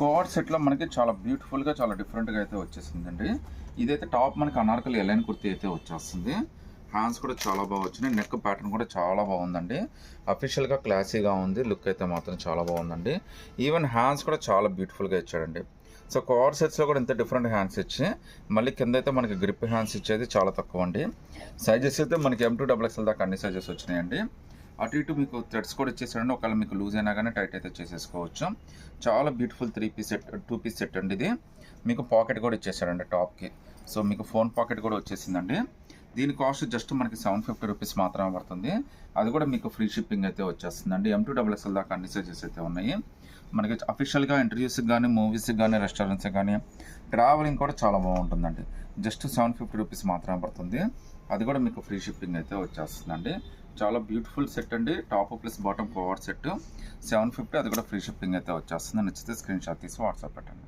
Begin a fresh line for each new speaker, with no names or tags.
Co-ord సెట్లో మనకి చాలా బ్యూటిఫుల్గా చాలా డిఫరెంట్గా అయితే వచ్చేసిందండి. ఇదైతే టాప్ మనకి అనార్కలి ఎలైన్ కుర్తీ అయితే వచ్చేస్తుంది. హ్యాండ్స్ కూడా చాలా బాగా వచ్చినాయి. నెక్ ప్యాటర్న్ కూడా చాలా బాగుందండి. అఫీషియల్గా క్లాసీగా ఉంది. లుక్ అయితే మాత్రం చాలా బాగుందండి. ఈవెన్ హ్యాండ్స్ కూడా చాలా బ్యూటిఫుల్గా ఇచ్చాడండి. సో కోఆర్డ్ సెట్స్లో కూడా ఇంత డిఫరెంట్ హ్యాండ్స్ ఇచ్చి మళ్ళీ కింద అయితే మనకి గ్రిప్ హ్యాండ్స్ ఇచ్చేది చాలా తక్కువ అండి. సైజెస్ అయితే మనకి M2XXL దాకా అన్ని సైజెస్ వచ్చినాయండి. అటు ఇటు మీకు థ్రెడ్స్ కూడా ఇచ్చేసాడండి. ఒకవేళ మీకు లూజ్ అయినా కానీ టైట్ అయితే చేసేసుకోవచ్చు. చాలా బ్యూటిఫుల్ 2 పీస్ సెట్ అండి ఇది. మీకు పాకెట్ కూడా ఇచ్చేసాడండి టాప్కి. సో మీకు ఫోన్ పాకెట్ కూడా వచ్చేసిందండి. దీని కాస్ట్ జస్ట్ మనకి 750 రూపీస్ మాత్రమే పడుతుంది. అది కూడా మీకు ఫ్రీ షిప్పింగ్ అయితే వచ్చేస్తుందండి. M2XXL దాకా అన్ని సైజెస్ అయితే ఉన్నాయి. మనకి అఫీషియల్గా ఇంటర్వ్యూస్కి కానీ, మూవీస్కి కానీ, రెస్టారెంట్స్కి కానీ, ట్రావెలింగ్ కూడా చాలా బాగుంటుందండి. జస్ట్ 750 రూపీస్ మాత్రమే పడుతుంది. అది కూడా మీకు ఫ్రీ షిప్పింగ్ అయితే వచ్చేస్తుందండి. చాలా బ్యూటిఫుల్ సెట్ అండి. Top plus bottom co-ord set 750. అది కూడా ఫ్రీ షిప్పింగ్ అయితే వచ్చేస్తుంది. నచ్చితే స్క్రీన్ షాట్ తీసి వాట్సాప్ పెట్టండి.